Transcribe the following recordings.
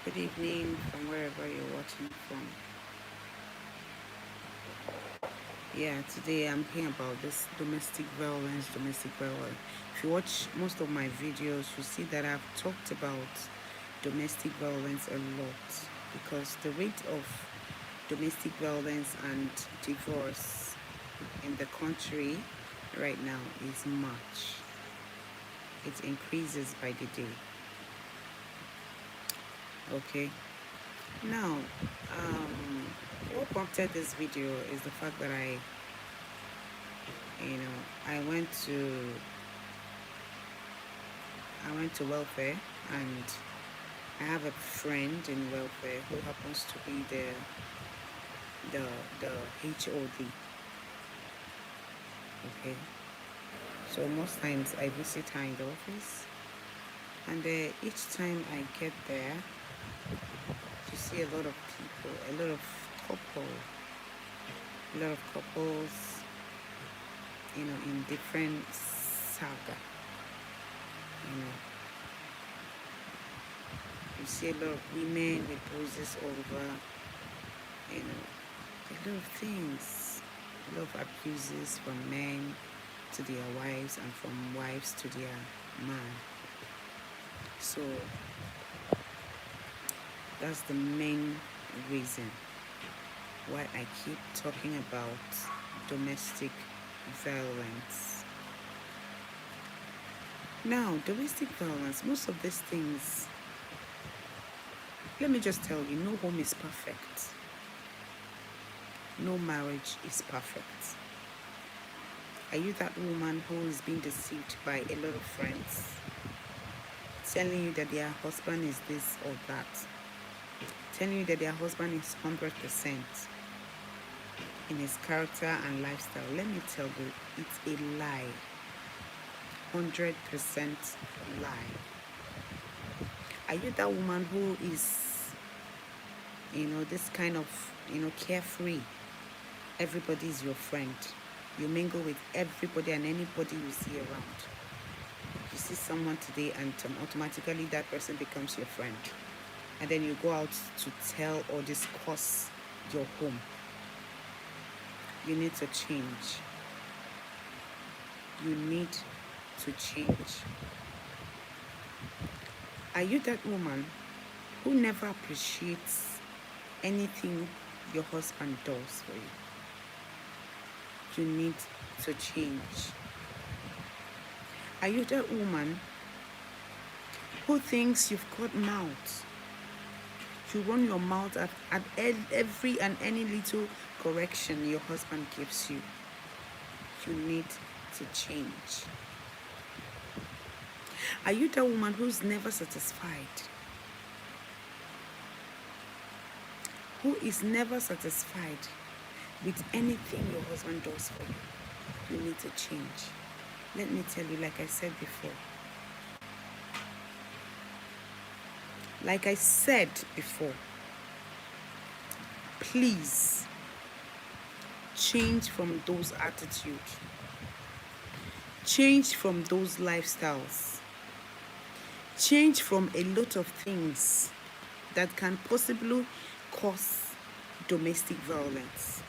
Good evening from wherever you're watching from. Yeah, today I'm here about this domestic violence, domestic violence. If you watch most of my videos, you see that I've talked about domestic violence a lot because the rate of domestic violence and divorce in the country right now is much. It increases by the day. Okay. Now, what prompted this video is the fact that you know, I went to welfare, and I have a friend in welfare who happens to be the the HOD. Okay, so most times I visit her in the office, and each time I get there, you see a lot of people, couple, a lot of couples, in different saga. You know, you see a lot of women with bruises all over, a lot of things, a lot of abuses from men to their wives and from wives to their man. So that's the main reason why I keep talking about domestic violence. Now, domestic violence, most of these things, let me just tell you, no home is perfect. No marriage is perfect. Are you that woman who is being deceived by a lot of friends, telling you that their husband is this or that, telling you that their husband is 100% in his character and lifestyle? Let me tell you, it's a lie. 100% lie. Are you that woman who is, this kind of, carefree? Everybody is your friend. You mingle with everybody and anybody you see around. You see someone today and automatically that person becomes your friend. And then you go out to tell or discuss your home. You need to change. You need to change. Are you that woman who never appreciates anything your husband does for you? You need to change. Are you that woman who thinks you've got mouth? You run your mouth at every and any little correction your husband gives you. You need to change. Are you that woman who's never satisfied? Who is never satisfied with anything your husband does for you? You need to change. Let me tell you, like I said before, please change from those attitudes. Change from those lifestyles. Change from a lot of things that can possibly cause domestic violence.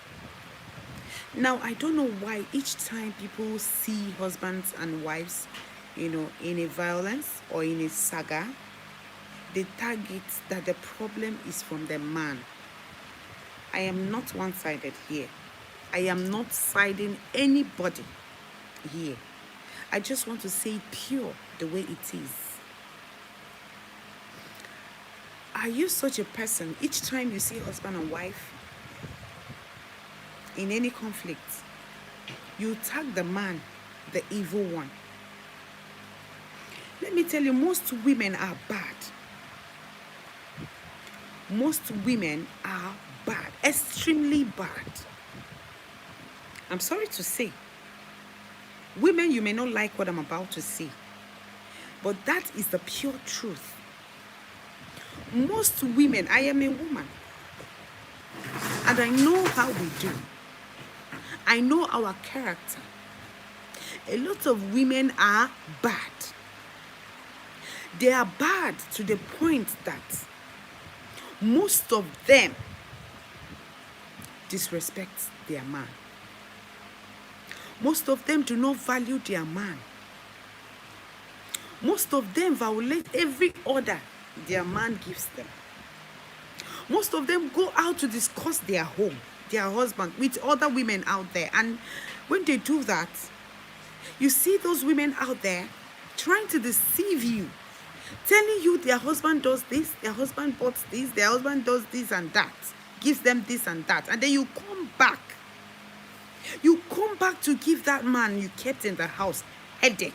Now, I don't know why each time people see husbands and wives, in a violence or in a saga, they target that the problem is from the man. I am not one-sided here. I am not siding anybody here. I just want to say it pure the way it is. Are you such a person, each time you see husband and wife in any conflict, you tag the man, the evil one? Let me tell you, most women are bad. Most women are bad, extremely bad. I'm sorry to say. Women, you may not like what I'm about to say, but that is the pure truth. Most women, I am a woman, and I know how we do. I know our character. A lot of women are bad. They are bad to the point that most of them disrespect their man. Most of them do not value their man. Most of them violate every order their man gives them. Most of them go out to discuss their home, their husband, with other women out there. And when they do that, you see those women out there trying to deceive you, telling you their husband does this, their husband bought this, their husband does this and that, gives them this and that. And then you come back. You come back to give that man you kept in the house headache.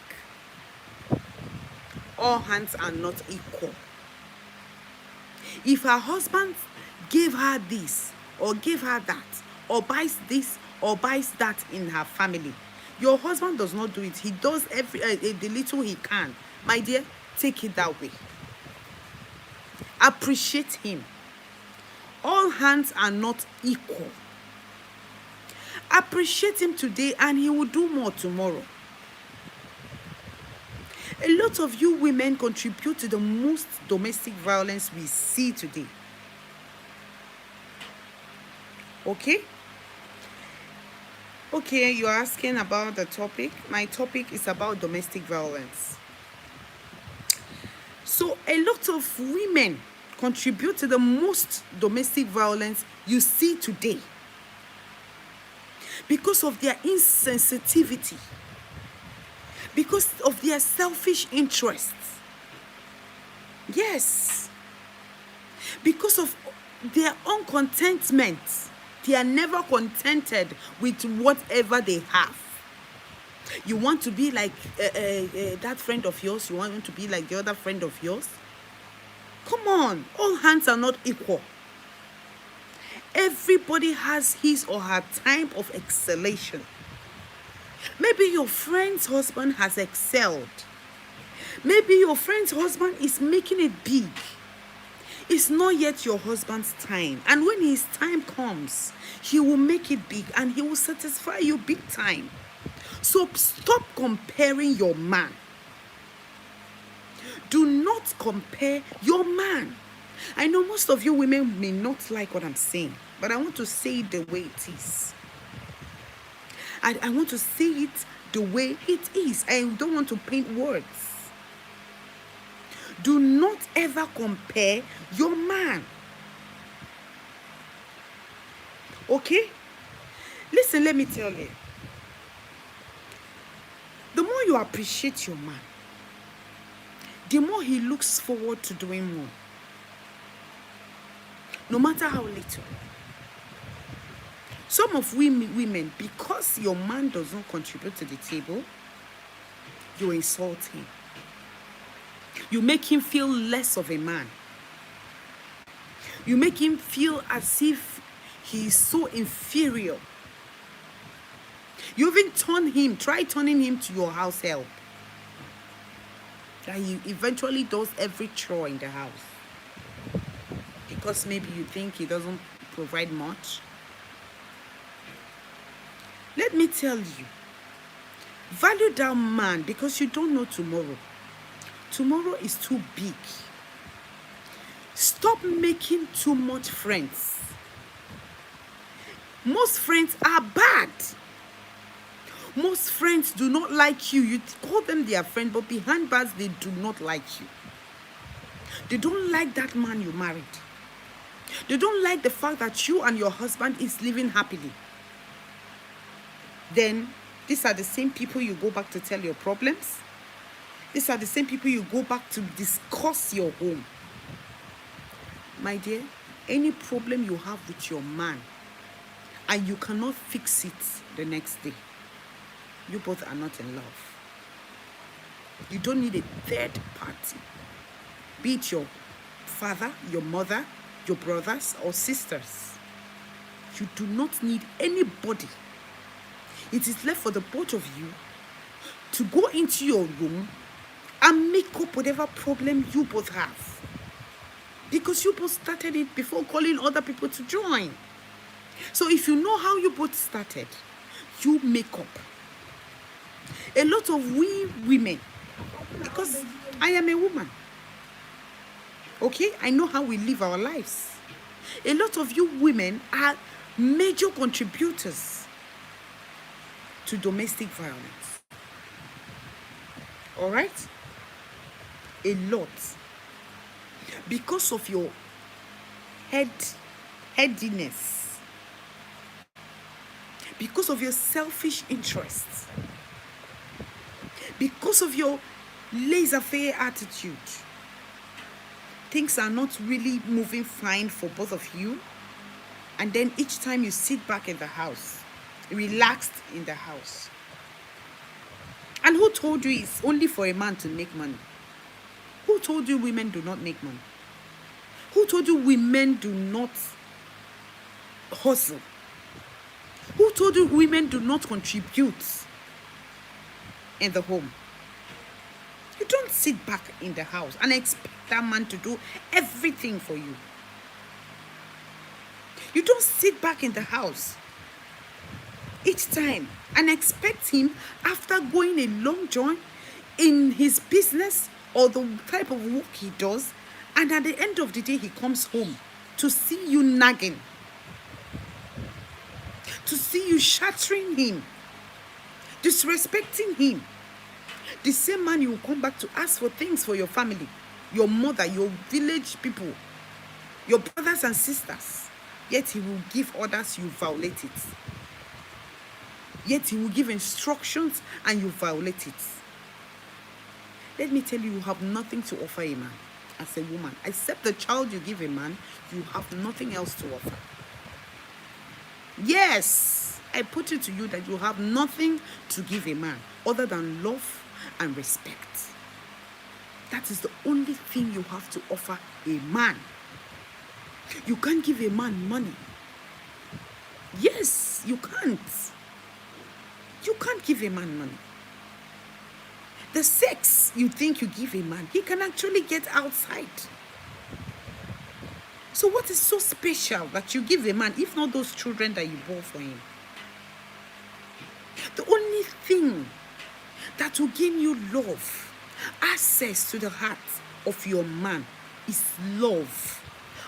All hands are not equal. If her husband gave her this or gave her that or buys this or buys that in her family, your husband does not do it. He does the little he can. My dear, take it that way. Appreciate him. All hands are not equal. Appreciate him today and he will do more tomorrow. A lot of you women contribute to the most domestic violence we see today. Okay? Okay, you're asking about the topic. My topic is about domestic violence. So a lot of women contribute to the most domestic violence you see today because of their insensitivity, because of their selfish interests. Yes. Because of their uncontentment. They are never contented with whatever they have. You want to be like that friend of yours. You want to be like the other friend of yours. Come on. All hands are not equal. Everybody has his or her time of exhalation. Maybe your friend's husband has excelled. Maybe your friend's husband is making it big. It's not yet your husband's time. And when his time comes, he will make it big and he will satisfy you big time. So stop comparing your man. Do not compare your man. I know most of you women may not like what I'm saying, but I want to say it the way it is. I want to say it the way it is. I don't want to paint words. Do not ever compare your man. Okay? Listen, let me tell you. The more you appreciate your man, the more he looks forward to doing more. No matter how little. Some of women, because your man does not contribute to the table, you insult him. You make him feel less of a man. You make him feel as if he is so inferior. You even try turning him to your house help. That he eventually does every chore in the house. Because maybe you think he doesn't provide much. Let me tell you, value that man because you don't know tomorrow. Tomorrow is too big. Stop making too much friends. Most friends are bad. Most friends do not like you. You call them their friend, but behind bars, they do not like you. They don't like that man you married. They don't like the fact that you and your husband is living happily. Then, these are the same people you go back to tell your problems. These are the same people you go back to discuss your home. My dear, any problem you have with your man and you cannot fix it the next day, you both are not in love. You don't need a third party. Be it your father, your mother, your brothers or sisters. You do not need anybody. It is left for the both of you to go into your room and make up whatever problem you both have. Because you both started it before calling other people to join. So if you know how you both started, you make up. A lot of we women, because I am a woman, okay? I know how we live our lives. A lot of you women are major contributors to domestic violence. All right? A lot. Because of your headiness. Because of your selfish interests. Because of your laissez-faire attitude. Things are not really moving fine for both of you. And then each time you sit back in the house, relaxed in the house. And who told you it's only for a man to make money? Who told you women do not make money? Who told you women do not hustle? Who told you women do not contribute in the home? You don't sit back in the house and expect that man to do everything for you. You don't sit back in the house each time and expect him, after going a long journey in his business or the type of work he does, and at the end of the day he comes home to see you nagging, to see you shattering him, disrespecting him. The same man you will come back to ask for things for your family, your mother, your village people, your brothers and sisters. Yet he will give orders, you violate it. Yet he will give instructions and you violate it. Let me tell you, you have nothing to offer a man as a woman. Except the child you give a man, you have nothing else to offer. Yes, I put it to you that you have nothing to give a man other than love and respect. That is the only thing you have to offer a man. You can't give a man money. Yes, you can't. You can't give a man money. The sex you think you give a man, he can actually get outside. So what is so special that you give a man, if not those children that you bore for him? The only thing that will gain you love, access to the heart of your man, is love.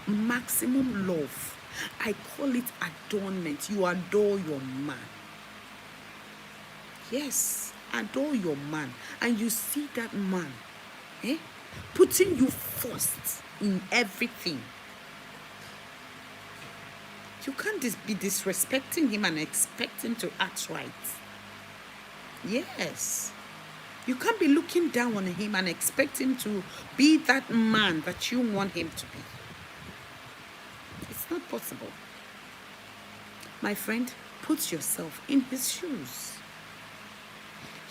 Maximum love. I call it adornment. You adore your man. Yes, adore your man. And you see that man putting you first in everything. You can't be disrespecting him and expect him to act right. Yes. You can't be looking down on him and expect him to be that man that you want him to be. It's not possible. My friend, put yourself in his shoes.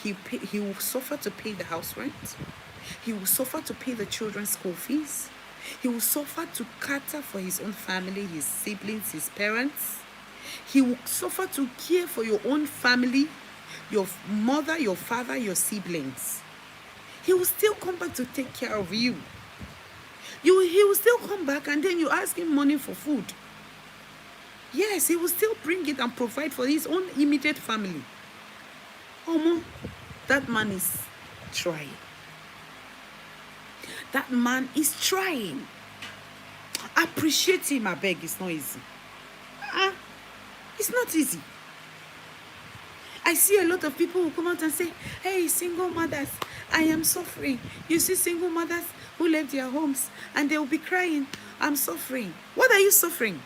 He will suffer to pay the house rent. He will suffer to pay the children's school fees. He will suffer to cater for his own family, his siblings, his parents. He will suffer to care for your own family, your mother, your father, your siblings. He will still come back to take care of you. He will still come back and then you ask him money for food. Yes, he will still bring it and provide for his own immediate family. That man is trying. That man is trying. Appreciate him, I beg. It's not easy. It's not easy. I see a lot of people who come out and say, hey, single mothers, I am suffering. You see single mothers who left their homes and they will be crying, I'm suffering. What are you suffering?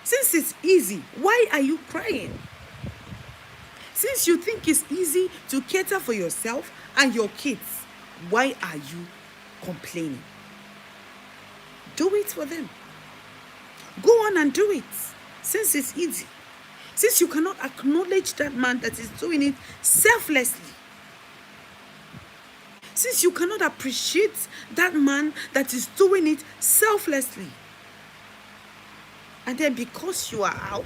Since it's easy, why are you crying? Since you think it's easy to cater for yourself and your kids, why are you complaining? Do it for them. Go on and do it. Since it's easy. Since you cannot acknowledge that man that is doing it selflessly. Since you cannot appreciate that man that is doing it selflessly. And then because you are out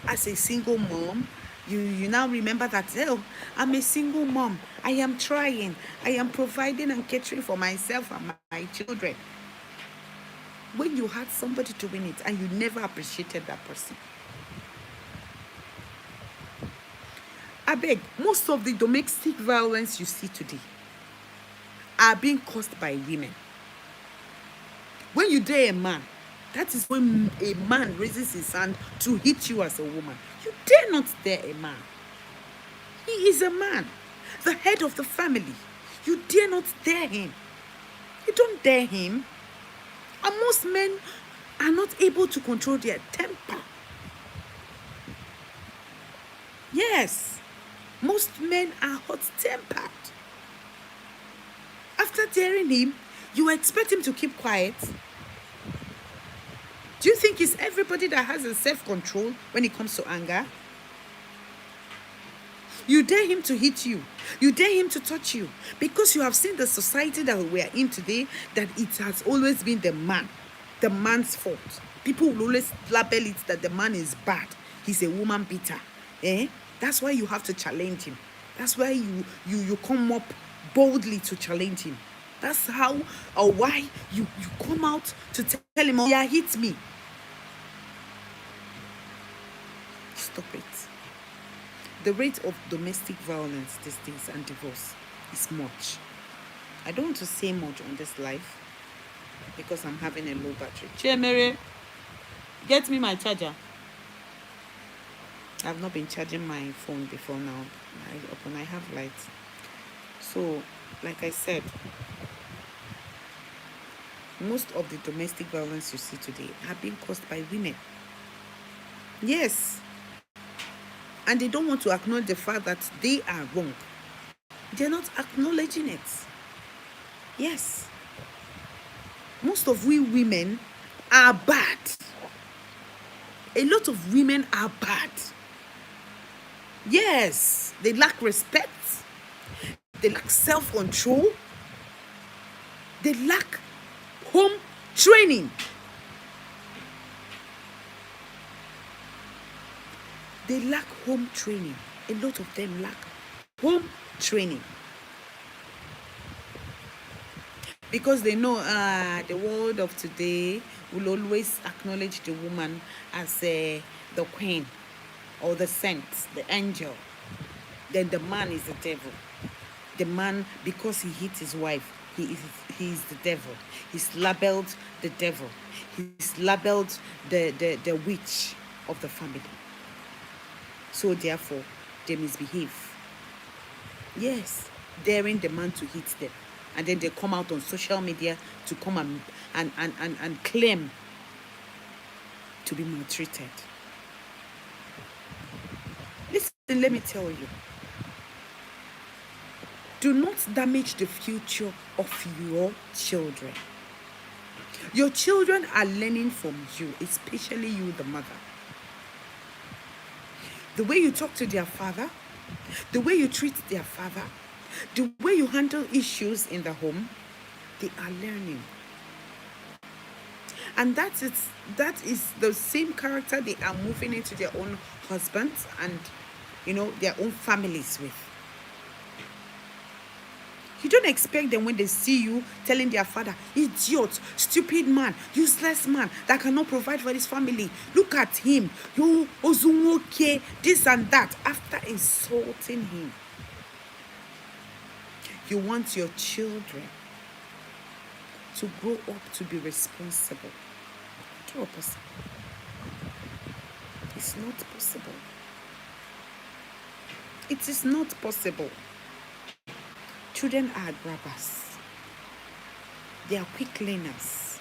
as a single mom, you now remember that, oh, I'm a single mom. I am trying. I am providing and catering for myself and my children. When you had somebody doing it and you never appreciated that person. I beg, most of the domestic violence you see today are being caused by women. When you date a man That is when a man raises his hand to hit you as a woman. You dare not dare a man. He is a man, the head of the family. You dare not dare him. You don't dare him. And most men are not able to control their temper. Yes, most men are hot-tempered. After daring him, you expect him to keep quiet. Do you think it's everybody that has a self-control when it comes to anger? You dare him to hit you. You dare him to touch you. Because you have seen the society that we are in today, that it has always been the man. The man's fault. People will always label it that the man is bad. He's a woman beater. That's why you have to challenge him. That's why you come up boldly to challenge him. That's how or why you come out to tell him, oh, yeah, hit me. Stop it. The rate of domestic violence these days and divorce is much. I don't want to say much on this live because I'm having a low battery. Chair Mary, get me my charger. I've not been charging my phone before now. I have light. So, like I said, most of the domestic violence you see today have been caused by women. Yes. And they don't want to acknowledge the fact that they are wrong. They're not acknowledging it. Yes. Most of we women are bad. A lot of women are bad. Yes. They lack respect. They lack self-control. They lack home training. They lack home training. A lot of them lack home training. Because they know the world of today will always acknowledge the woman as the queen or the saint, the angel. Then the man is the devil. The man, because he hit his wife, he is the devil. He's labeled the devil. He's labeled the witch of the family. So therefore, they misbehave. Yes, daring the man to hit them. And then they come out on social media to come and claim to be maltreated. Listen, let me tell you. Do not damage the future of your children. Your children are learning from you, especially you, the mother. The way you talk to their father, the way you treat their father, the way you handle issues in the home, they are learning. And that is the same character they are moving into their own husbands and, their own families with. You don't expect them when they see you telling their father, idiot, stupid man, useless man that cannot provide for his family. Look at him. You ozumoke, this and that, after insulting him. You want your children to grow up to be responsible. It's not possible. It's not possible. It is not possible. Children are grabbers. They are quick learners.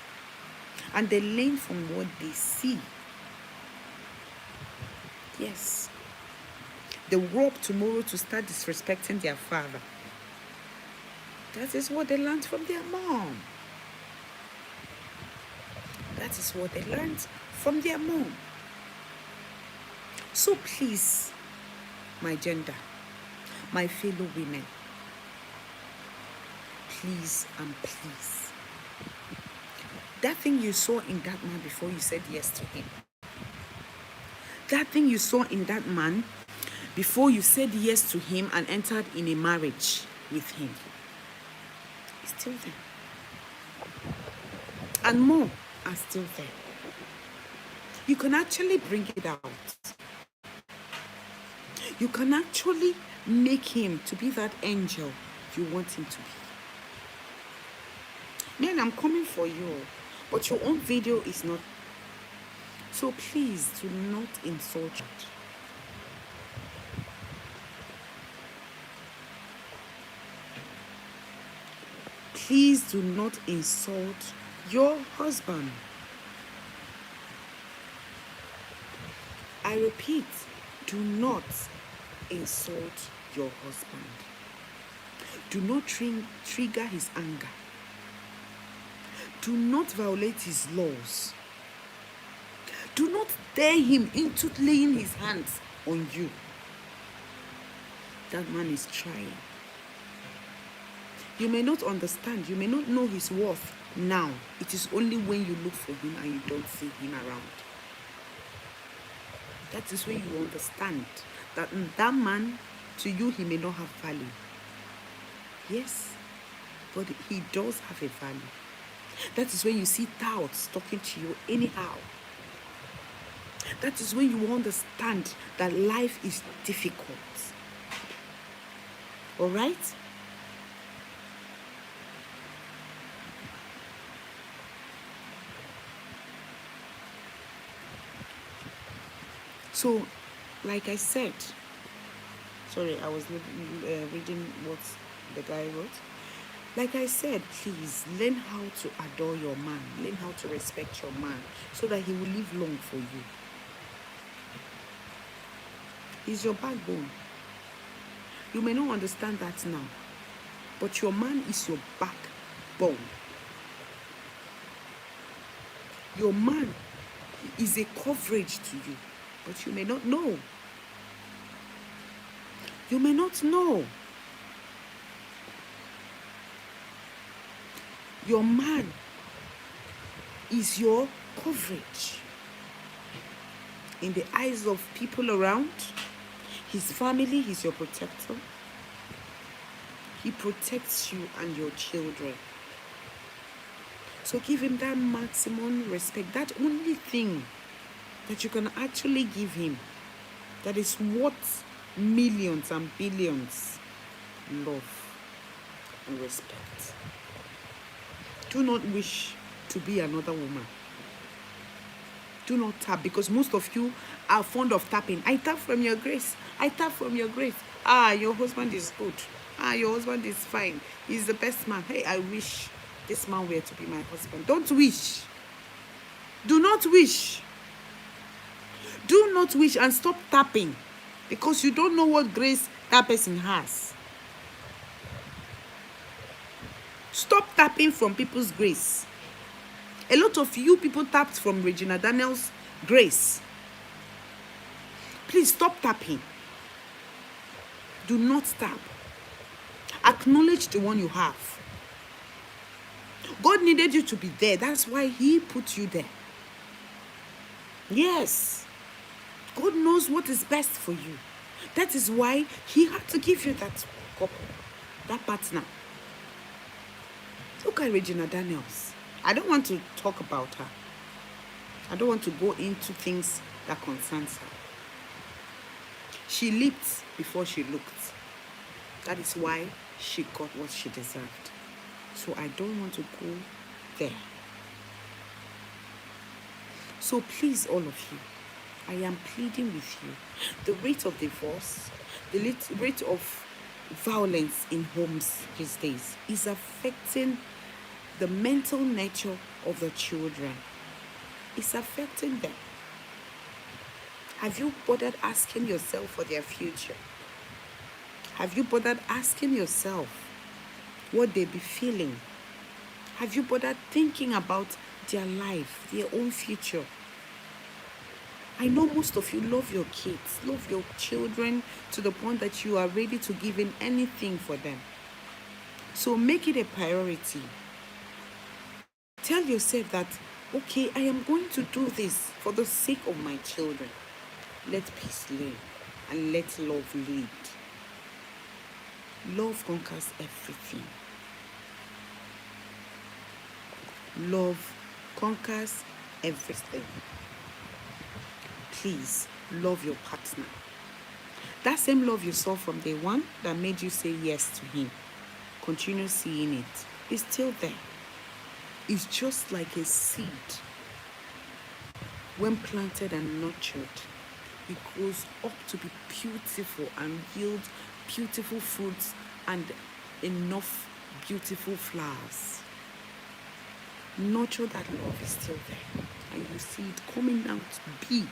And they learn from what they see. Yes. They will grow up tomorrow to start disrespecting their father. That is what they learned from their mom. That is what they learned from their mom. So please, my gender, my fellow women, please and please, that thing you saw in that man before you said yes to him, that thing you saw in that man before you said yes to him and entered in a marriage with him, is still there. And more are still there. You can actually bring it out. You can actually make him to be that angel you want him to be. Man, I'm coming for you, but your own video is not So please do not insult her. Please do not insult your husband. I repeat, do not insult your husband. Do not trigger his anger. Do not violate his laws. Do not dare him into laying his hands on you. That man is trying. You may not understand. You may not know his worth now. It is only when you look for him and you don't see him around. That is when you understand that that man, to you, he may not have value. Yes, but he does have a value. That is when you see doubts talking to you anyhow. That is when you understand that life is difficult. All right? So, like I said, sorry, I was reading what the guy wrote. Like I said, please learn how to adore your man. Learn how to respect your man so that he will live long for you. He's your backbone. You may not understand that now, but your man is your backbone. Your man is a coverage to you, but you may not know. You may not know. Your man is your coverage. In the eyes of people around, his family, he's your protector. He protects you and your children. So give him that maximum respect. That only thing that you can actually give him that is worth millions and billions. Love and respect. Do not wish to be another woman. Do not tap, because most of you are fond of tapping. I tap from your grace. I tap from your grace. Your husband is good. Your husband is fine. He's the best man. Hey, I wish this man were to be my husband. Don't wish. Do not wish. Do not wish, and stop tapping, because you don't know what grace that person has. Stop tapping from people's grace. A lot of you people tapped from Regina Daniels' grace. Please stop tapping. Do not tap. Acknowledge the one you have. God needed you to be there. That's why he put you there. Yes. God knows what is best for you. That is why he had to give you that couple, that partner. Look at Regina Daniels. I don't want to talk about her. I don't want to go into things that concerns her. She leaped before she looked. That is why she got what she deserved. So I don't want to go there. So please, all of you, I am pleading with you. The rate of divorce, the rate of violence in homes these days is affecting the mental nature of the children. It's affecting them. Have you bothered asking yourself for their future? Have you bothered asking yourself what they be feeling? Have you bothered thinking about their life, their own future? I know most of you love your kids, love your children to the point that you are ready to give in anything for them. So make it a priority. Tell yourself that, okay, I am going to do this for the sake of my children. Let peace reign and let love lead. Love conquers everything. Love conquers everything. Please love your partner. That same love you saw from day one that made you say yes to him, continue seeing it. It's still there. It's just like a seed. when planted and nurtured, it grows up to be beautiful and yield beautiful fruits and enough beautiful flowers. Nurture that love is still there, and you see it coming out big.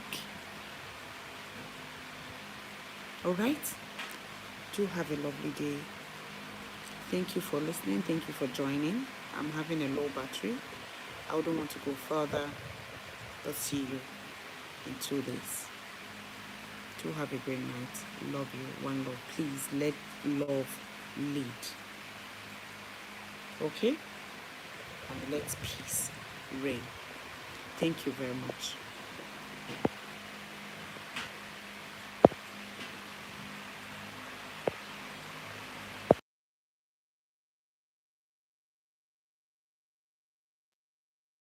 All right? Do have a lovely day. Thank you for listening. Thank you for joining. I'm having a low battery. I wouldn't want to go further. I'll see you in 2 days. Do have a great night. Love you. One love. Please let love lead. Okay? And let peace reign. Thank you very much.